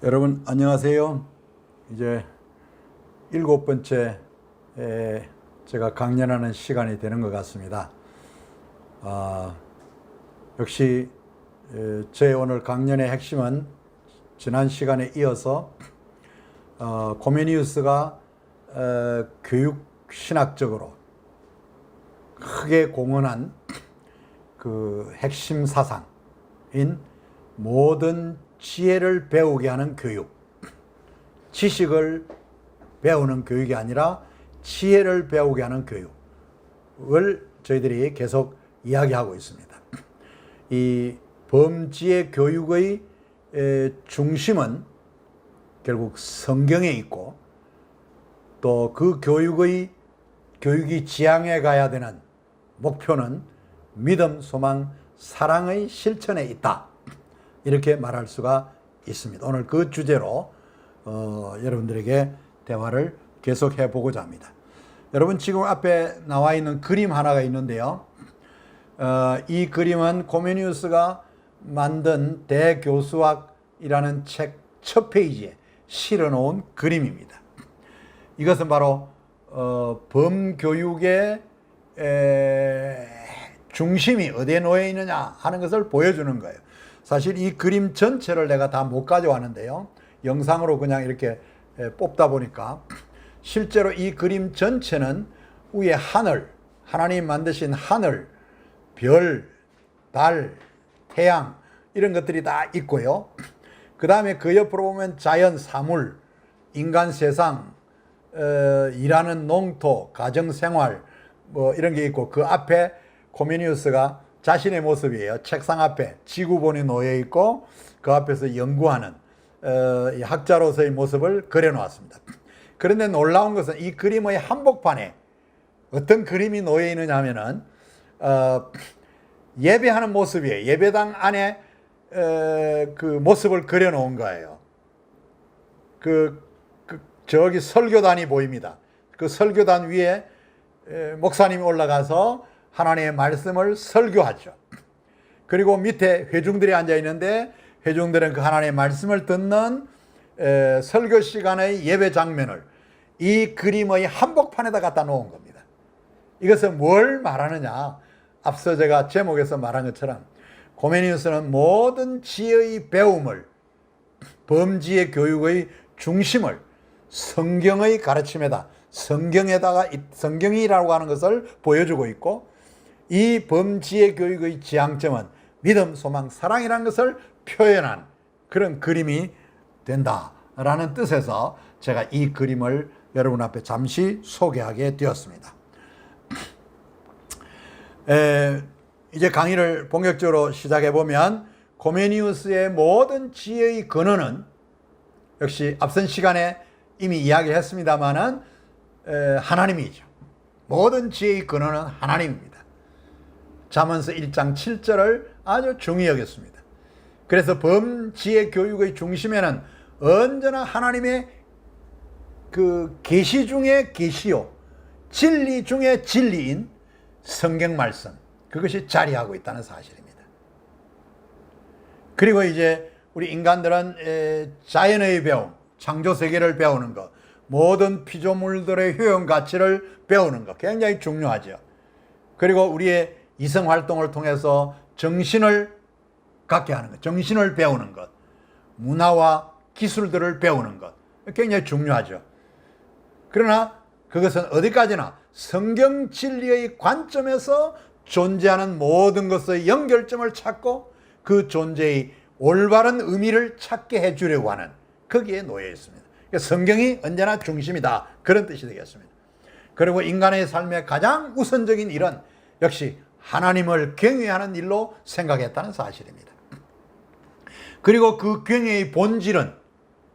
여러분 안녕하세요. 이제 7번째 제가 강연하는 시간이 되는 것 같습니다. 역시 제 오늘 강연의 핵심은 지난 시간에 이어서 코메니우스가 교육신학적으로 크게 공헌한 그 핵심 사상인 모든 지혜를 배우게 하는 교육, 지식을 배우는 교육이 아니라 지혜를 배우게 하는 교육을 저희들이 계속 이야기하고 있습니다. 이 범지혜 교육의 중심은 결국 성경에 있고, 또 그 교육이 지향해 가야 되는 목표는 믿음, 소망, 사랑의 실천에 있다, 이렇게 말할 수가 있습니다. 오늘 그 주제로 여러분들에게 대화를 계속해 보고자 합니다. 여러분, 지금 앞에 나와 있는 그림 하나가 있는데요. 이 그림은 코메니우스가 만든 대교수학이라는 책 첫 페이지에 실어 놓은 그림입니다. 이것은 바로 범교육의 중심이 어디에 놓여 있느냐 하는 것을 보여주는 거예요. 사실 이 그림 전체를 내가 다 못 가져왔는데요. 영상으로 그냥 이렇게 뽑다 보니까 실제로 이 그림 전체는 위에 하늘, 하나님 만드신 하늘, 별, 달, 태양 이런 것들이 다 있고요. 그 다음에 그 옆으로 보면 자연, 사물, 인간 세상, 일하는 농토, 가정생활 뭐 이런 게 있고, 그 앞에 코메니우스가 자신의 모습이에요. 책상 앞에 지구본이 놓여 있고 그 앞에서 연구하는 학자로서의 모습을 그려놓았습니다. 그런데 놀라운 것은 이 그림의 한복판에 어떤 그림이 놓여 있느냐 하면은 예배하는 모습이에요. 예배당 안에 그 모습을 그려놓은 거예요. 저기 설교단이 보입니다. 그 설교단 위에 목사님이 올라가서 하나님의 말씀을 설교하죠. 그리고 밑에 회중들이 앉아 있는데 회중들은 그 하나님의 말씀을 듣는 설교 시간의 예배 장면을 이 그림의 한복판에다 갖다 놓은 겁니다. 이것은 뭘 말하느냐? 앞서 제가 제목에서 말한 것처럼 코메니우스는 모든 지혜의 배움을, 범지혜 교육의 중심을 성경의 가르침에다, 성경이라고 하는 것을 보여주고 있고, 이 범지혜 교육의 지향점은 믿음, 소망, 사랑이라는 것을 표현한 그런 그림이 된다라는 뜻에서 제가 이 그림을 여러분 앞에 잠시 소개하게 되었습니다. 이제 강의를 본격적으로 시작해 보면, 코메니우스의 모든 지혜의 근원은 역시 앞선 시간에 이미 이야기했습니다마는 하나님이죠. 모든 지혜의 근원은 하나님입니다. 잠언서 1장 7절을 아주 중히 여겼습니다. 그래서 범지혜 교육의 중심에는 언제나 하나님의 그 계시 중에 계시요, 진리 중에 진리인 성경 말씀, 그것이 자리하고 있다는 사실입니다. 그리고 이제 우리 인간들은 자연의 배움, 창조 세계를 배우는 것, 모든 피조물들의 효용 가치를 배우는 것 굉장히 중요하죠. 그리고 우리의 이성 활동을 통해서 정신을 갖게 하는 것, 정신을 배우는 것, 문화와 기술들을 배우는 것 굉장히 중요하죠. 그러나 그것은 어디까지나 성경 진리의 관점에서 존재하는 모든 것의 연결점을 찾고 그 존재의 올바른 의미를 찾게 해주려고 하는, 거기에 놓여 있습니다. 그러니까 성경이 언제나 중심이다, 그런 뜻이 되겠습니다. 그리고 인간의 삶의 가장 우선적인 일은 역시 하나님을 경외하는 일로 생각했다는 사실입니다. 그리고 그 경외의 본질은,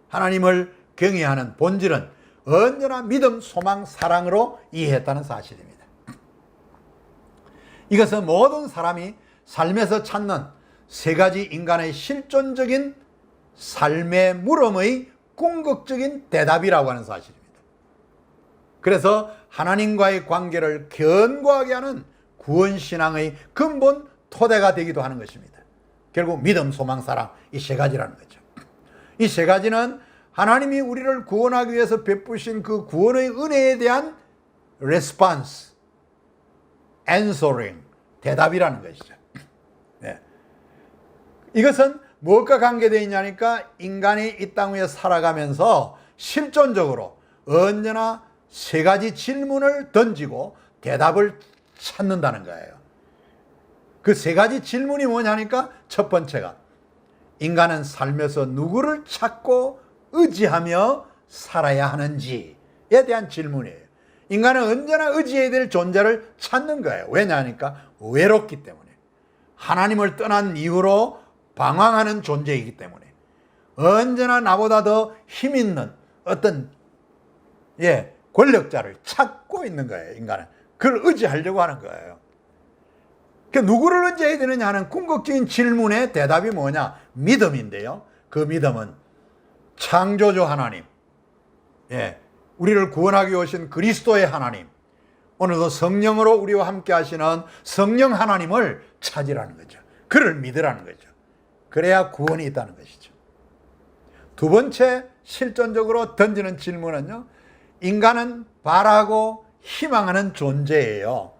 하나님을 경외하는 본질은 언제나 믿음, 소망, 사랑으로 이해했다는 사실입니다. 이것은 모든 사람이 삶에서 찾는 세 가지 인간의 실존적인 삶의 물음의 궁극적인 대답이라고 하는 사실입니다. 그래서 하나님과의 관계를 견고하게 하는 구원신앙의 근본 토대가 되기도 하는 것입니다. 결국 믿음, 소망, 사랑, 이 세 가지라는 거죠. 이 세 가지는 하나님이 우리를 구원하기 위해서 베푸신 그 구원의 은혜에 대한 response, answering, 대답이라는 것이죠. 네. 이것은 무엇과 관계되어 있냐니까 인간이 이 땅 위에 살아가면서 실존적으로 언제나 세 가지 질문을 던지고 대답을 찾는다는 거예요. 그 세 가지 질문이 뭐냐니까 첫 번째가 인간은 살면서 누구를 찾고 의지하며 살아야 하는지에 대한 질문이에요. 인간은 언제나 의지해야 될 존재를 찾는 거예요. 왜냐하니까 외롭기 때문에, 하나님을 떠난 이후로 방황하는 존재이기 때문에, 언제나 나보다 더 힘 있는 어떤 권력자를 찾고 있는 거예요. 인간은 그걸 의지하려고 하는 거예요. 그러니까 누구를 의지해야 되느냐 하는 궁극적인 질문의 대답이 뭐냐? 믿음인데요. 그 믿음은 창조주 하나님, 우리를 구원하기 오신 그리스도의 하나님, 오늘도 성령으로 우리와 함께 하시는 성령 하나님을 찾으라는 거죠. 그를 믿으라는 거죠. 그래야 구원이 있다는 것이죠. 두 번째 실존적으로 던지는 질문은요, 인간은 바라고 희망하는 존재예요.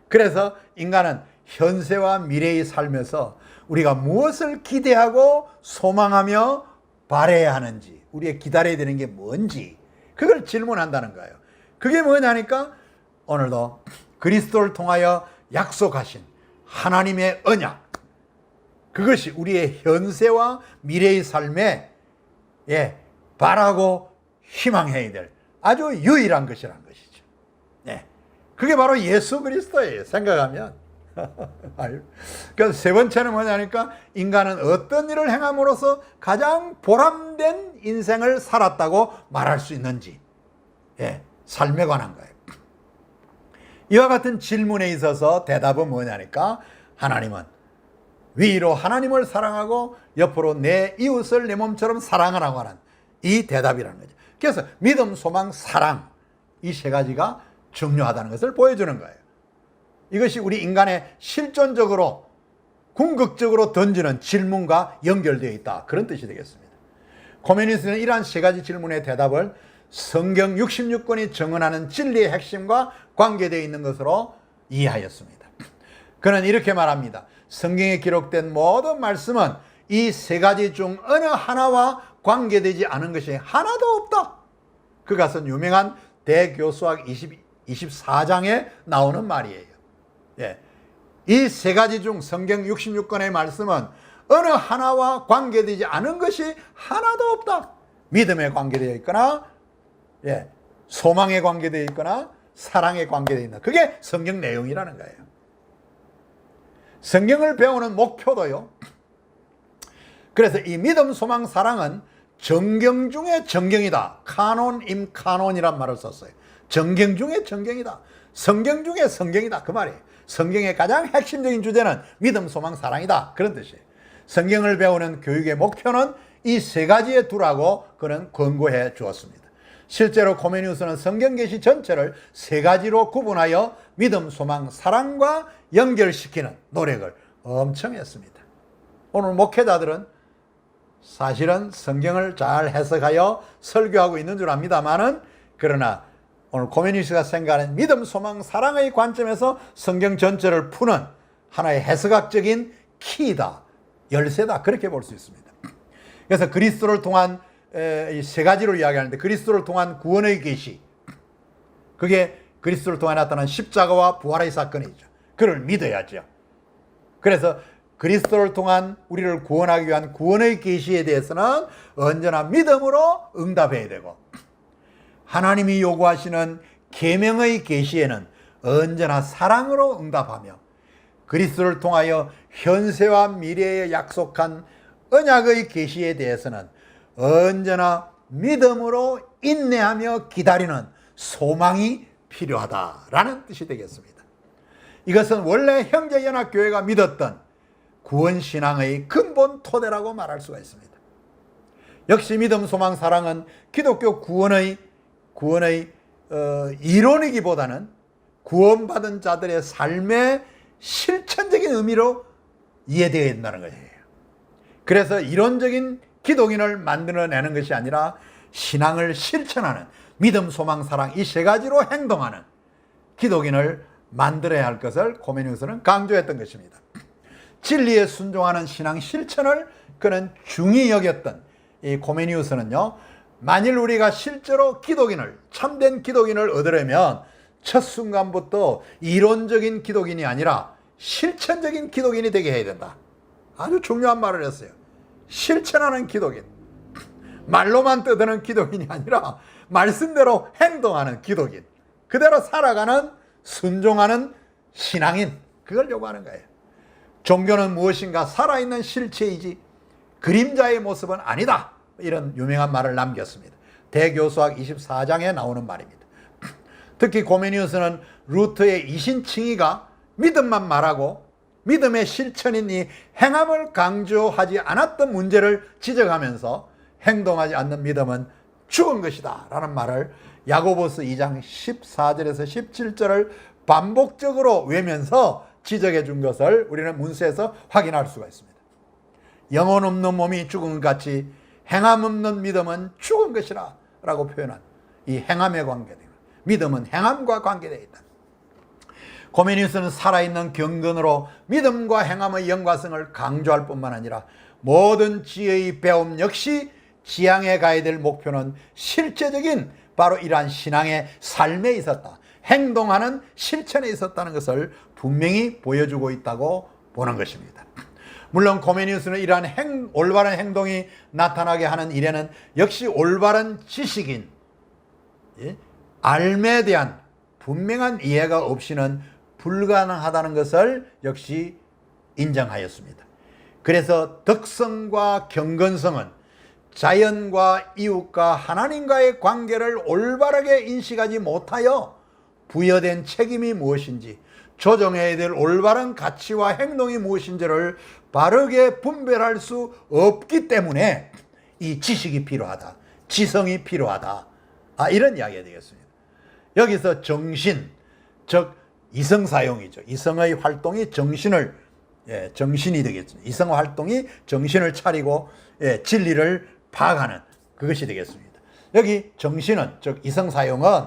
그래서 인간은 현세와 미래의 삶에서 우리가 무엇을 기대하고 소망하며 바라야 하는지, 우리가 기다려야 되는 게 뭔지, 그걸 질문한다는 거예요. 그게 뭐냐니까 오늘도 그리스도를 통하여 약속하신 하나님의 언약, 그것이 우리의 현세와 미래의 삶에 바라고 희망해야 될 아주 유일한 것이라는 것이죠. 그게 바로 예수 그리스도예요. 생각하면. 그래서 세 번째는 뭐냐니까 인간은 어떤 일을 행함으로써 가장 보람된 인생을 살았다고 말할 수 있는지, 삶에 관한 거예요. 이와 같은 질문에 있어서 대답은 뭐냐니까 하나님은 위로 하나님을 사랑하고 옆으로 내 이웃을 내 몸처럼 사랑하라고 하는 이 대답이라는 거죠. 그래서 믿음, 소망, 사랑, 이 세 가지가 중요하다는 것을 보여주는 거예요. 이것이 우리 인간의 실존적으로 궁극적으로 던지는 질문과 연결되어 있다, 그런 뜻이 되겠습니다. 코메니우스는 이러한 세 가지 질문의 대답을 성경 66권이 정언하는 진리의 핵심과 관계되어 있는 것으로 이해하였습니다. 그는 이렇게 말합니다. 성경에 기록된 모든 말씀은 이 세 가지 중 어느 하나와 관계되지 않은 것이 하나도 없다. 그것은 유명한 대교수학 24장에 나오는 말이에요. 이 세 가지 중 성경 66권의 말씀은 어느 하나와 관계되지 않은 것이 하나도 없다. 믿음에 관계되어 있거나, 소망에 관계되어 있거나, 사랑에 관계되어 있는, 그게 성경 내용이라는 거예요. 성경을 배우는 목표도요, 그래서 이 믿음, 소망, 사랑은 정경 중에 정경이다. 카논 임 카논이란 말을 썼어요. 정경 중에 정경이다. 성경 중에 성경이다, 그 말이에요. 성경의 가장 핵심적인 주제는 믿음, 소망, 사랑이다, 그런 뜻이에요. 성경을 배우는 교육의 목표는 이 세 가지에 두라고 그는 권고해 주었습니다. 실제로 코메니우스는 성경 계시 전체를 세 가지로 구분하여 믿음, 소망, 사랑과 연결시키는 노력을 엄청 했습니다. 오늘 목회자들은 사실은 성경을 잘 해석하여 설교하고 있는 줄 압니다만은, 그러나 오늘 코메니우스가 생각하는 믿음, 소망, 사랑의 관점에서 성경 전체를 푸는 하나의 해석학적인 키다, 열쇠다, 그렇게 볼 수 있습니다. 그래서 그리스도를 통한 세 가지로 이야기하는데, 그리스도를 통한 구원의 계시, 그게 그리스도를 통해 나타난 십자가와 부활의 사건이죠. 그를 믿어야죠. 그래서 그리스도를 통한 우리를 구원하기 위한 구원의 계시에 대해서는 언제나 믿음으로 응답해야 되고, 하나님이 요구하시는 계명의 계시에는 언제나 사랑으로 응답하며, 그리스도를 통하여 현세와 미래에 약속한 언약의 계시에 대해서는 언제나 믿음으로 인내하며 기다리는 소망이 필요하다라는 뜻이 되겠습니다. 이것은 원래 형제연합교회가 믿었던 구원신앙의 근본 토대라고 말할 수가 있습니다. 역시 믿음, 소망, 사랑은 기독교 구원의 이론이기보다는 구원받은 자들의 삶의 실천적인 의미로 이해되어야 된다는 것이에요. 그래서 이론적인 기독인을 만들어내는 것이 아니라 신앙을 실천하는 믿음, 소망, 사랑 이 세 가지로 행동하는 기독인을 만들어야 할 것을 고메니우스는 강조했던 것입니다. 진리에 순종하는 신앙 실천을 그는 중히 여겼던 이 고메니우스는요, 만일 우리가 실제로 기독인을, 참된 기독인을 얻으려면 첫 순간부터 이론적인 기독인이 아니라 실천적인 기독인이 되게 해야 된다. 아주 중요한 말을 했어요. 실천하는 기독인. 말로만 떠드는 기독인이 아니라 말씀대로 행동하는 기독인. 그대로 살아가는 순종하는 신앙인. 그걸 요구하는 거예요. 종교는 무엇인가? 살아있는 실체이지 그림자의 모습은 아니다. 이런 유명한 말을 남겼습니다. 대교수학 24장에 나오는 말입니다. 특히 고메니우스는 루터의 이신칭의가 믿음만 말하고 믿음의 실천인 이 행함을 강조하지 않았던 문제를 지적하면서 행동하지 않는 믿음은 죽은 것이다 라는 말을 야고보스 2장 14절에서 17절을 반복적으로 외면서 지적해 준 것을 우리는 문서에서 확인할 수가 있습니다. 영혼 없는 몸이 죽은 것 같이 행함 없는 믿음은 죽은 것이라 라고 표현한 이 행함에 관계되는 믿음은 행함과 관계되어 있다. 고메니우스는 살아있는 경건으로 믿음과 행함의 연관성을 강조할 뿐만 아니라 모든 지혜의 배움 역시 지향해 가야 될 목표는 실제적인 바로 이러한 신앙의 삶에 있었다. 행동하는 실천에 있었다는 것을 분명히 보여주고 있다고 보는 것입니다. 물론 고메니우스는 이러한 올바른 행동이 나타나게 하는 일에는 역시 올바른 지식인, 알에 대한 분명한 이해가 없이는 불가능하다는 것을 역시 인정하였습니다. 그래서 덕성과 경건성은 자연과 이웃과 하나님과의 관계를 올바르게 인식하지 못하여 부여된 책임이 무엇인지, 조정해야 될 올바른 가치와 행동이 무엇인지를 바르게 분별할 수 없기 때문에 이 지식이 필요하다, 지성이 필요하다, 이런 이야기가 되겠습니다. 여기서 정신, 즉 이성사용이죠. 이성의 활동이 정신이 되겠습니다. 이성 활동이 정신을 차리고 진리를 파악하는 그것이 되겠습니다. 여기 정신은, 즉 이성사용은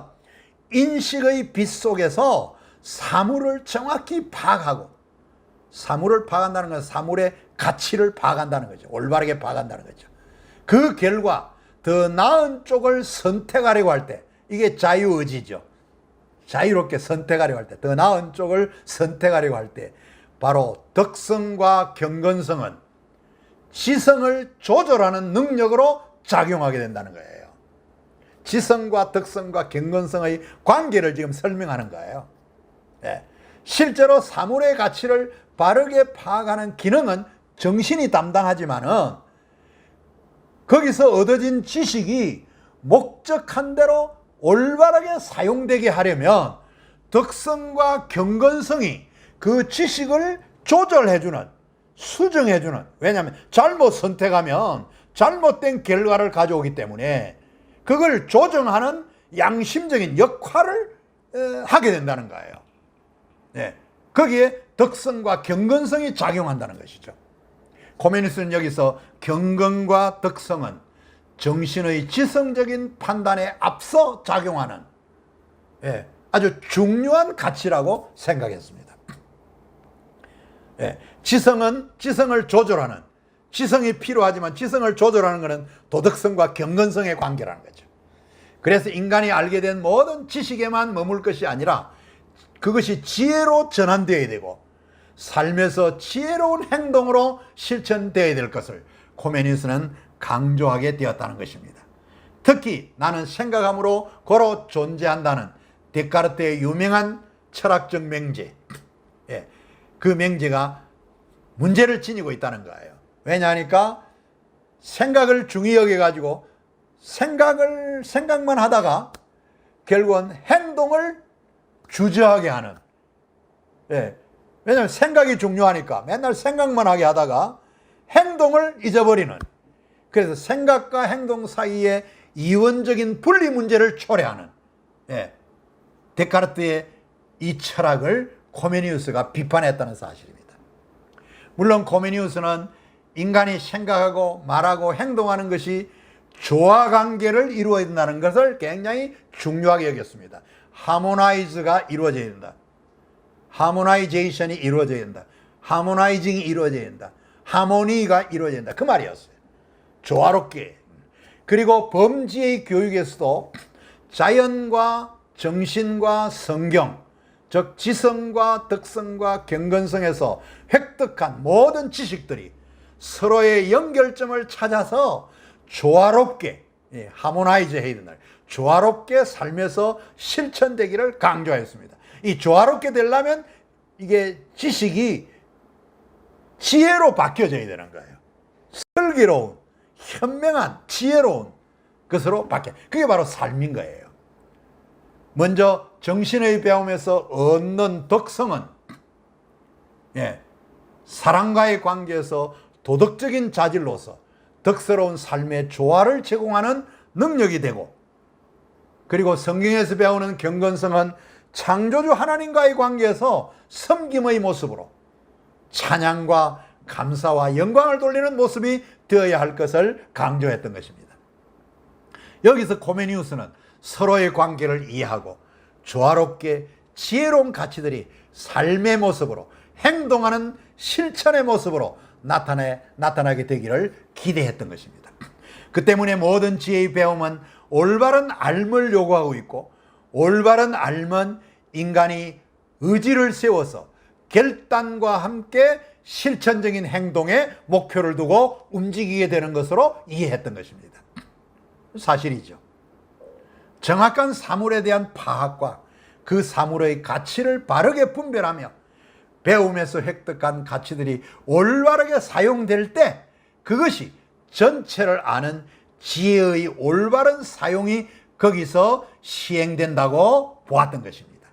인식의 빛 속에서 사물을 정확히 파악하고, 사물을 파악한다는 것은 사물의 가치를 파악한다는 거죠. 올바르게 파악한다는 거죠. 그 결과 더 나은 쪽을 선택하려고 할 때, 이게 자유의지죠. 자유롭게 선택하려고 할 때, 더 나은 쪽을 선택하려고 할 때, 바로 덕성과 경건성은 지성을 조절하는 능력으로 작용하게 된다는 거예요. 지성과 덕성과 경건성의 관계를 지금 설명하는 거예요. 실제로 사물의 가치를 바르게 파악하는 기능은 정신이 담당하지만은 거기서 얻어진 지식이 목적한 대로 올바르게 사용되게 하려면 덕성과 경건성이 그 지식을 조절해주는, 수정해주는, 왜냐하면 잘못 선택하면 잘못된 결과를 가져오기 때문에 그걸 조정하는 양심적인 역할을 하게 된다는 거예요. 거기에 덕성과 경건성이 작용한다는 것이죠. 고메니우스는 여기서 경건과 덕성은 정신의 지성적인 판단에 앞서 작용하는 아주 중요한 가치라고 생각했습니다. 지성을 조절하는, 지성이 필요하지만 지성을 조절하는 것은 도덕성과 경건성의 관계라는 거죠. 그래서 인간이 알게 된 모든 지식에만 머물 것이 아니라 그것이 지혜로 전환되어야 되고 삶에서 지혜로운 행동으로 실천되어야 될 것을 고메니우스는 강조하게 되었다는 것입니다. 특히 나는 생각함으로 고로 존재한다는 데카르트의 유명한 철학적 맹제, 그 맹제가 문제를 지니고 있다는 거예요. 왜냐하니까 생각을 중히 여겨가지고 생각만 하다가 결국은 행동을 주저하게 하는, 왜냐하면 생각이 중요하니까 맨날 생각만 하게 하다가 행동을 잊어버리는, 그래서 생각과 행동 사이에 이원적인 분리 문제를 초래하는 데카르트의 이 철학을 고메니우스가 비판했다는 사실입니다. 물론 고메니우스는 인간이 생각하고 말하고 행동하는 것이 조화 관계를 이루어야 된다는 것을 굉장히 중요하게 여겼습니다. 하모나이즈가 이루어져야 된다. 하모나이제이션이 이루어져야 된다. 하모나이징이 이루어져야 된다. 하모니가 이루어져야 된다. 그 말이었어요. 조화롭게. 그리고 범지의 교육에서도 자연과 정신과 성경, 즉 지성과 덕성과 경건성에서 획득한 모든 지식들이 서로의 연결점을 찾아서 조화롭게, 하모나이즈 해야 된다. 조화롭게 살면서 실천되기를 강조하였습니다. 이 조화롭게 되려면 이게 지식이 지혜로 바뀌어져야 되는 거예요. 슬기로운, 현명한, 지혜로운 것으로 바뀌어. 그게 바로 삶인 거예요. 먼저 정신의 배움에서 얻는 덕성은 사람과의 관계에서 도덕적인 자질로서 덕스러운 삶의 조화를 제공하는 능력이 되고, 그리고 성경에서 배우는 경건성은 창조주 하나님과의 관계에서 섬김의 모습으로 찬양과 감사와 영광을 돌리는 모습이 되어야 할 것을 강조했던 것입니다. 여기서 코메니우스는 서로의 관계를 이해하고 조화롭게 지혜로운 가치들이 삶의 모습으로, 행동하는 실천의 모습으로 나타나게 되기를 기대했던 것입니다. 그 때문에 모든 지혜의 배움은 올바른 삶을 요구하고 있고, 올바른 삶은 인간이 의지를 세워서 결단과 함께 실천적인 행동에 목표를 두고 움직이게 되는 것으로 이해했던 것입니다. 사실이죠. 정확한 사물에 대한 파악과 그 사물의 가치를 바르게 분별하며 배움에서 획득한 가치들이 올바르게 사용될 때 그것이 전체를 아는 지혜의 올바른 사용이 거기서 시행된다고 보았던 것입니다.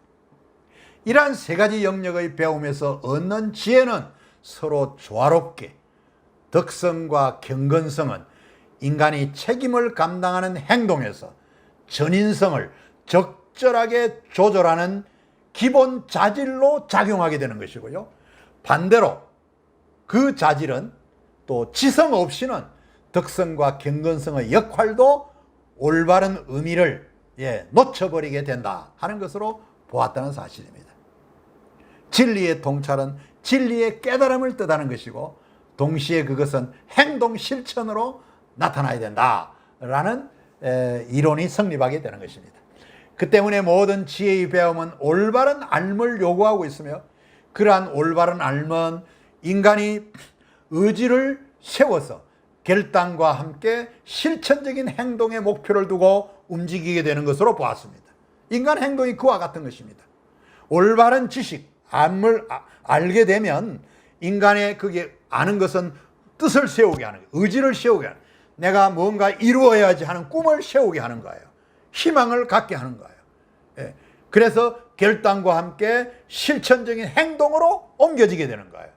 이러한 세 가지 영역의 배움에서 얻는 지혜는 서로 조화롭게, 덕성과 경건성은 인간이 책임을 감당하는 행동에서 전인성을 적절하게 조절하는 기본 자질로 작용하게 되는 것이고요. 반대로 그 자질은 또 지성 없이는 덕성과 경건성의 역할도 올바른 의미를 놓쳐버리게 된다 하는 것으로 보았다는 사실입니다. 진리의 통찰은 진리의 깨달음을 뜻하는 것이고, 동시에 그것은 행동 실천으로 나타나야 된다라는 이론이 성립하게 되는 것입니다. 그 때문에 모든 지혜의 배움은 올바른 삶을 요구하고 있으며, 그러한 올바른 삶은 인간이 의지를 세워서 결단과 함께 실천적인 행동에 목표를 두고 움직이게 되는 것으로 보았습니다. 인간 행동이 그와 같은 것입니다. 올바른 지식, 삶을 알게 되면 인간의 그게 아는 것은 뜻을 세우게 하는 거예요. 의지를 세우게 하는 거예요. 내가 뭔가 이루어야지 하는 꿈을 세우게 하는 거예요. 희망을 갖게 하는 거예요. 그래서 결단과 함께 실천적인 행동으로 옮겨지게 되는 거예요.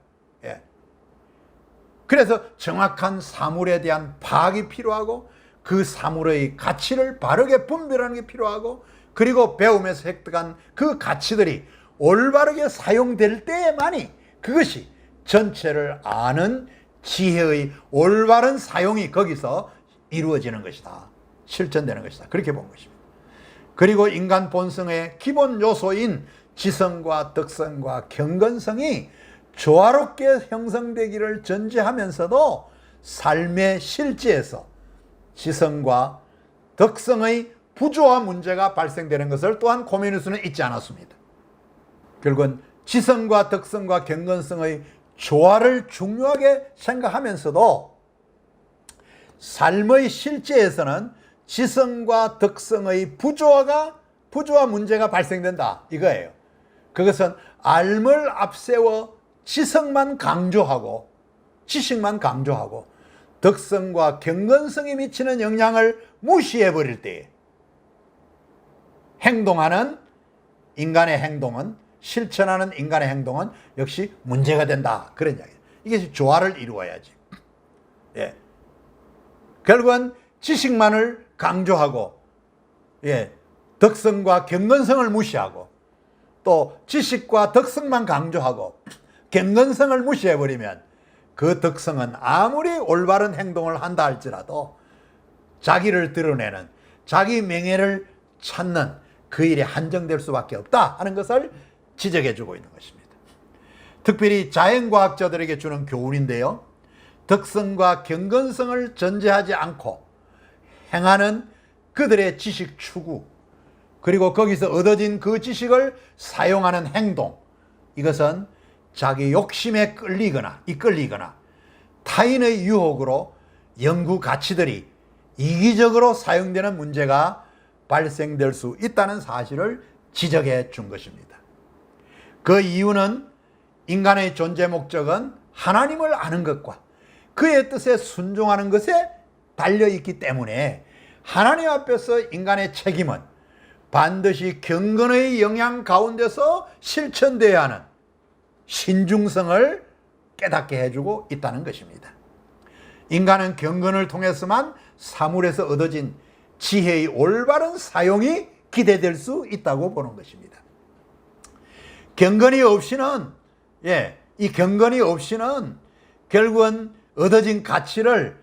그래서 정확한 사물에 대한 파악이 필요하고, 그 사물의 가치를 바르게 분별하는 게 필요하고, 그리고 배움에서 획득한 그 가치들이 올바르게 사용될 때에만이 그것이 전체를 아는 지혜의 올바른 사용이 거기서 이루어지는 것이다. 실천되는 것이다. 그렇게 본 것입니다. 그리고 인간 본성의 기본 요소인 지성과 덕성과 경건성이 조화롭게 형성되기를 전제하면서도 삶의 실제에서 지성과 덕성의 부조화 문제가 발생되는 것을 또한 코메니우스는 잊지 않았습니다. 결국은 지성과 덕성과 경건성의 조화를 중요하게 생각하면서도 삶의 실제에서는 지성과 덕성의 부조화 문제가 발생된다 이거예요. 그것은 삶을 앞세워 지성만 강조하고 지식만 강조하고 덕성과 경건성이 미치는 영향을 무시해버릴 때에 행동하는 인간의 행동은, 실천하는 인간의 행동은 역시 문제가 된다. 그런 이야기예요. 이게 조화를 이루어야지. 결국은 지식만을 강조하고, 덕성과 경건성을 무시하고, 또 지식과 덕성만 강조하고 경건성을 무시해버리면 그 덕성은 아무리 올바른 행동을 한다 할지라도 자기를 드러내는, 자기 명예를 찾는 그 일에 한정될 수밖에 없다 하는 것을 지적해 주고 있는 것입니다. 특별히 자연과학자들에게 주는 교훈인데요. 덕성과 경건성을 전제하지 않고 행하는 그들의 지식 추구, 그리고 거기서 얻어진 그 지식을 사용하는 행동, 이것은 자기 욕심에 이끌리거나 타인의 유혹으로 연구 가치들이 이기적으로 사용되는 문제가 발생될 수 있다는 사실을 지적해 준 것입니다. 그 이유는 인간의 존재 목적은 하나님을 아는 것과 그의 뜻에 순종하는 것에 달려있기 때문에 하나님 앞에서 인간의 책임은 반드시 경건의 영향 가운데서 실천되어야 하는 신중성을 깨닫게 해주고 있다는 것입니다. 인간은 경건을 통해서만 사물에서 얻어진 지혜의 올바른 사용이 기대될 수 있다고 보는 것입니다. 경건이 없이는 이 경건이 없이는 결국은 얻어진 가치를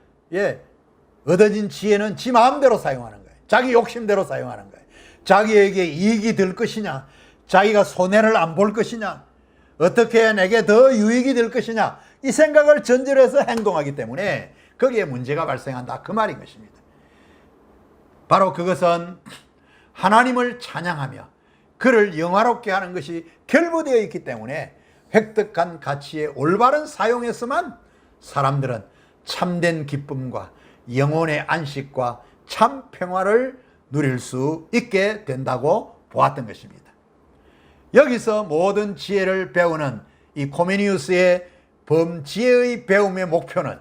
얻어진 지혜는 지 마음대로 사용하는 거예요. 자기 욕심대로 사용하는 거예요. 자기에게 이익이 될 것이냐, 자기가 손해를 안 볼 것이냐, 어떻게 해야 내게 더 유익이 될 것이냐, 이 생각을 전제로 해서 행동하기 때문에 거기에 문제가 발생한다, 그 말인 것입니다. 바로 그것은 하나님을 찬양하며 그를 영화롭게 하는 것이 결부되어 있기 때문에 획득한 가치의 올바른 사용에서만 사람들은 참된 기쁨과 영혼의 안식과 참 평화를 누릴 수 있게 된다고 보았던 것입니다. 여기서 모든 지혜를 배우는 이 코메니우스의 범지혜의 배움의 목표는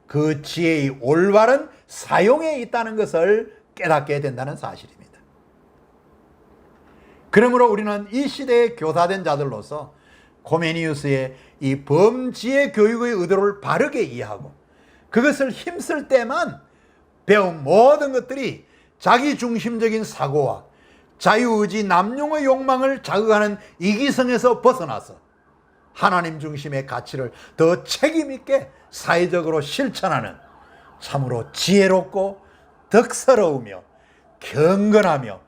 그 지혜의 올바른 사용에 있다는 것을 깨닫게 된다는 사실입니다. 그러므로 우리는 이 시대의 교사된 자들로서 코메니우스의 이 범지혜 교육의 의도를 바르게 이해하고 그것을 힘쓸 때만 배운 모든 것들이 자기중심적인 사고와 자유의지 남용의 욕망을 자극하는 이기성에서 벗어나서 하나님 중심의 가치를 더 책임있게 사회적으로 실천하는 참으로 지혜롭고 덕스러우며 경건하며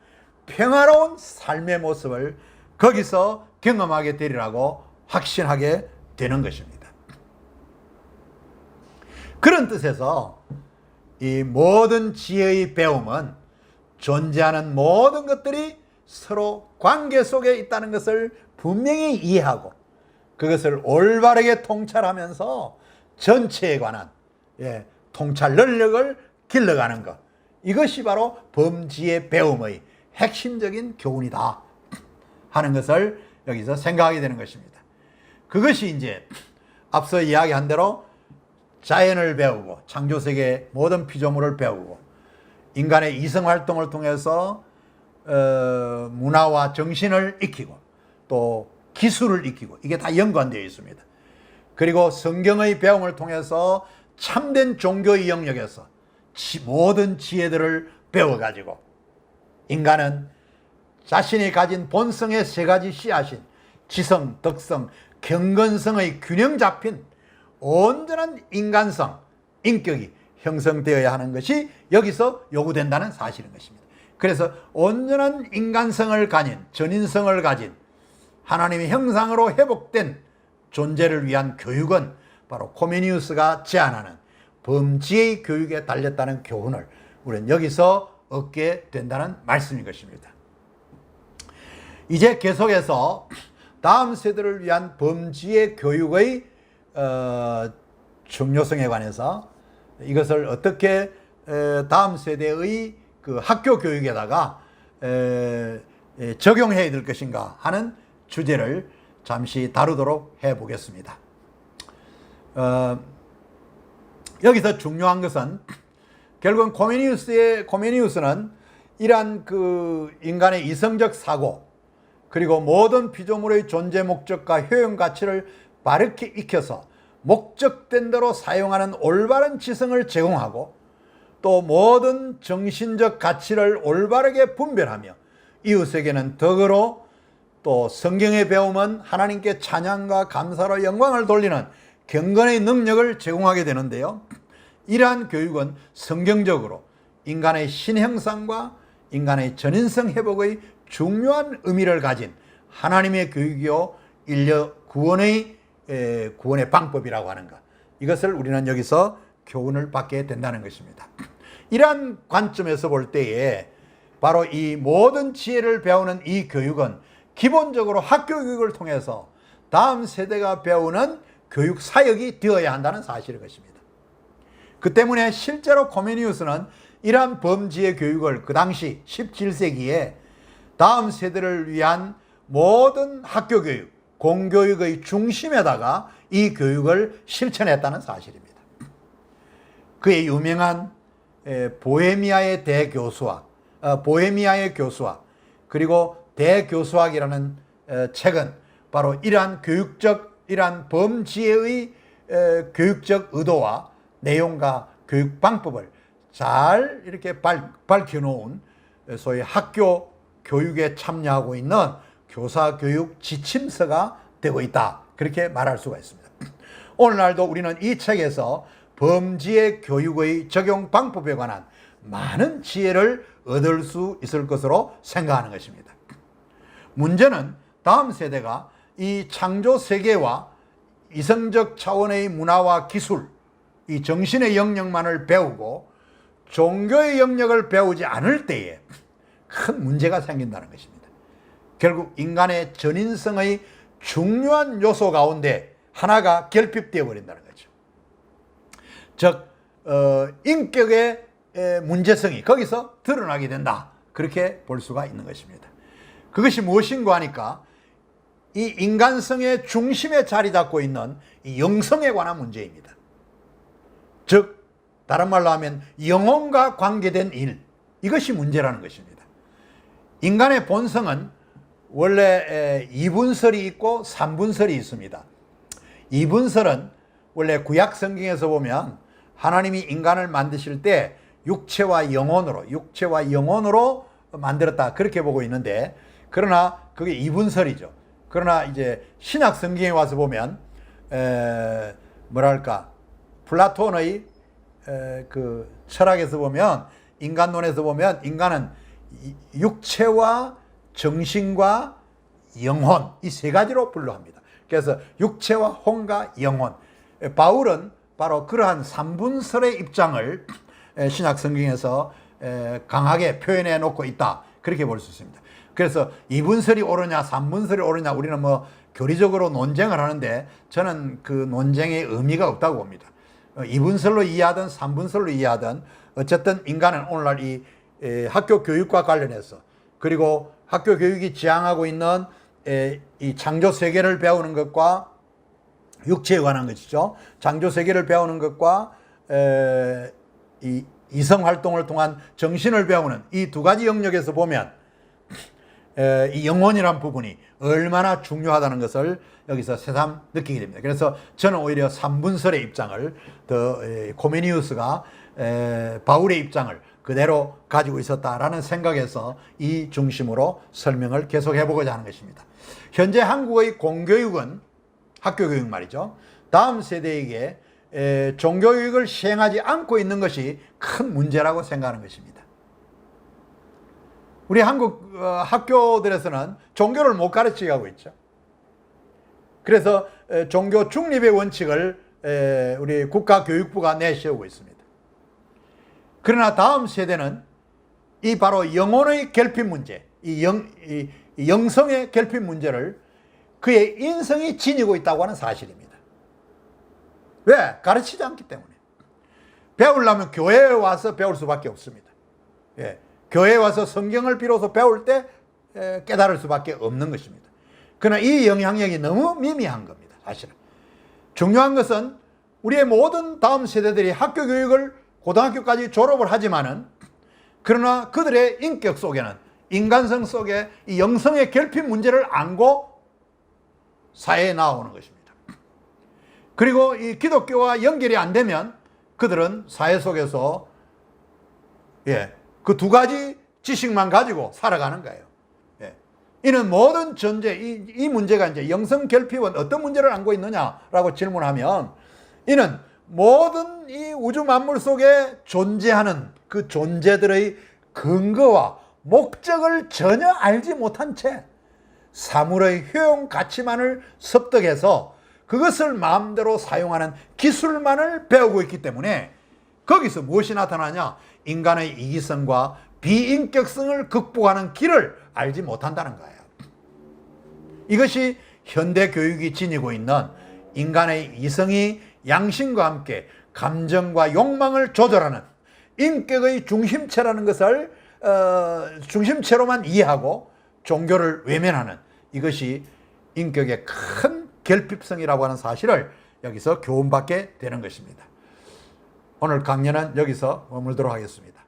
평화로운 삶의 모습을 거기서 경험하게 되리라고 확신하게 되는 것입니다. 그런 뜻에서 이 모든 지혜의 배움은 존재하는 모든 것들이 서로 관계 속에 있다는 것을 분명히 이해하고 그것을 올바르게 통찰하면서 전체에 관한 통찰 능력을 길러가는 것, 이것이 바로 범지혜 배움의 핵심적인 교훈이다 하는 것을 여기서 생각하게 되는 것입니다. 그것이 이제 앞서 이야기한 대로 자연을 배우고 창조세계의 모든 피조물을 배우고 인간의 이성활동을 통해서 문화와 정신을 익히고 또 기술을 익히고 이게 다 연관되어 있습니다. 그리고 성경의 배움을 통해서 참된 종교의 영역에서 모든 지혜들을 배워가지고 인간은 자신이 가진 본성의 세 가지 씨앗인 지성, 덕성, 경건성의 균형 잡힌 온전한 인간성, 인격이 형성되어야 하는 것이 여기서 요구된다는 사실인 것입니다. 그래서 온전한 인간성을 가진, 전인성을 가진 하나님의 형상으로 회복된 존재를 위한 교육은 바로 코메니우스가 제안하는 범지혜의 교육에 달렸다는 교훈을 우리는 여기서 얻게 된다는 말씀인 것입니다. 이제 계속해서 다음 세대를 위한 범지혜 교육의 중요성에 관해서 이것을 어떻게 다음 세대의 그 학교 교육에다가 적용해야 될 것인가 하는 주제를 잠시 다루도록 해보겠습니다. 여기서 중요한 것은 결국은 코메니우스는 이러한 그 인간의 이성적 사고 그리고 모든 피조물의 존재 목적과 효용 가치를 바르게 익혀서 목적된 대로 사용하는 올바른 지성을 제공하고 또 모든 정신적 가치를 올바르게 분별하며 이웃에게는 덕으로 또 성경의 배움은 하나님께 찬양과 감사로 영광을 돌리는 경건의 능력을 제공하게 되는데요. 이러한 교육은 성경적으로 인간의 신형상과 인간의 전인성 회복의 중요한 의미를 가진 하나님의 교육이요 인류 구원의 방법이라고 하는 것, 이것을 우리는 여기서 교훈을 받게 된다는 것입니다. 이러한 관점에서 볼 때에 바로 이 모든 지혜를 배우는 이 교육은 기본적으로 학교 교육을 통해서 다음 세대가 배우는 교육 사역이 되어야 한다는 사실인 것입니다. 그 때문에 실제로 코메니우스는 이러한 범지혜 교육을 그 당시 17세기에 다음 세대를 위한 모든 학교 교육, 공교육의 중심에다가 이 교육을 실천했다는 사실입니다. 그의 유명한 보헤미아의 대교수학, 보헤미아의 교수학, 그리고 대교수학이라는 책은 바로 이러한 이러한 범지혜의 교육적 의도와 내용과 교육 방법을 잘 이렇게 밝혀놓은 소위 학교 교육에 참여하고 있는 교사교육 지침서가 되고 있다, 그렇게 말할 수가 있습니다. 오늘날도 우리는 이 책에서 범지혜 교육의 적용 방법에 관한 많은 지혜를 얻을 수 있을 것으로 생각하는 것입니다. 문제는 다음 세대가 이 창조 세계와 이성적 차원의 문화와 기술, 이 정신의 영역만을 배우고 종교의 영역을 배우지 않을 때에 큰 문제가 생긴다는 것입니다. 결국 인간의 전인성의 중요한 요소 가운데 하나가 결핍되어 버린다는 거죠. 즉 인격의 문제성이 거기서 드러나게 된다, 그렇게 볼 수가 있는 것입니다. 그것이 무엇인가 하니까 이 인간성의 중심에 자리 잡고 있는 이 영성에 관한 문제입니다. 즉 다른 말로 하면 영혼과 관계된 일, 이것이 문제라는 것입니다. 인간의 본성은 원래 2분설이 있고 3분설이 있습니다. 2분설은 원래 구약 성경에서 보면 하나님이 인간을 만드실 때 육체와 영혼으로 만들었다, 그렇게 보고 있는데, 그러나 그게 2분설이죠. 그러나 이제 신약 성경에 와서 보면 플라톤의 그 철학에서 보면, 인간론에서 보면 인간은 육체와 정신과 영혼, 이 세 가지로 분류합니다. 그래서 육체와 혼과 영혼, 바울은 바로 그러한 3분설의 입장을 신약 성경에서 강하게 표현해 놓고 있다, 그렇게 볼 수 있습니다. 그래서 2분설이 옳으냐 3분설이 옳으냐 우리는 뭐 교리적으로 논쟁을 하는데, 저는 그 논쟁의 의미가 없다고 봅니다. 2분설로 이해하든 3분설로 이해하든 어쨌든 인간은 오늘날 이 학교 교육과 관련해서, 그리고 학교 교육이 지향하고 있는 이 창조 세계를 배우는 것과 육체에 관한 것이죠. 창조 세계를 배우는 것과 이 이성 활동을 통한 정신을 배우는 이 두 가지 영역에서 보면 이 영혼이란 부분이 얼마나 중요하다는 것을 여기서 새삼 느끼게 됩니다. 그래서 저는 오히려 3분설의 입장을, 더 코메니우스가 바울의 입장을 그대로 가지고 있었다라는 생각에서 이 중심으로 설명을 계속해 보고자 하는 것입니다. 현재 한국의 공교육은, 학교 교육 말이죠, 다음 세대에게 종교교육을 시행하지 않고 있는 것이 큰 문제라고 생각하는 것입니다. 우리 한국 학교들에서는 종교를 못 가르치게 하고 있죠. 그래서 종교 중립의 원칙을 우리 국가교육부가 내세우고 있습니다. 그러나 다음 세대는 이 바로 영혼의 결핍 문제, 이 영성의 결핍 문제를 그의 인성이 지니고 있다고 하는 사실입니다. 왜? 가르치지 않기 때문에. 배우려면 교회에 와서 배울 수밖에 없습니다. 예. 교회에 와서 성경을 비로소 배울 때 깨달을 수밖에 없는 것입니다. 그러나 이 영향력이 너무 미미한 겁니다, 사실은. 중요한 것은 우리의 모든 다음 세대들이 학교 교육을 고등학교까지 졸업을 하지만은, 그러나 그들의 인격 속에는, 인간성 속에 이 영성의 결핍 문제를 안고 사회에 나오는 것입니다. 그리고 이 기독교와 연결이 안 되면 그들은 사회 속에서 그 두 가지 지식만 가지고 살아가는 거예요. 이는 모든 전제, 이 문제가 이제 영성 결핍은 어떤 문제를 안고 있느냐라고 질문하면, 이는 모든 이 우주 만물 속에 존재하는 그 존재들의 근거와 목적을 전혀 알지 못한 채 사물의 효용 가치만을 습득해서 그것을 마음대로 사용하는 기술만을 배우고 있기 때문에 거기서 무엇이 나타나냐? 인간의 이기성과 비인격성을 극복하는 길을 알지 못한다는 거예요. 이것이 현대 교육이 지니고 있는 인간의 이성이 양심과 함께 감정과 욕망을 조절하는 인격의 중심체라는 것을 중심체로만 이해하고 종교를 외면하는, 이것이 인격의 큰 결핍성이라고 하는 사실을 여기서 교훈받게 되는 것입니다. 오늘 강연은 여기서 머물도록 하겠습니다.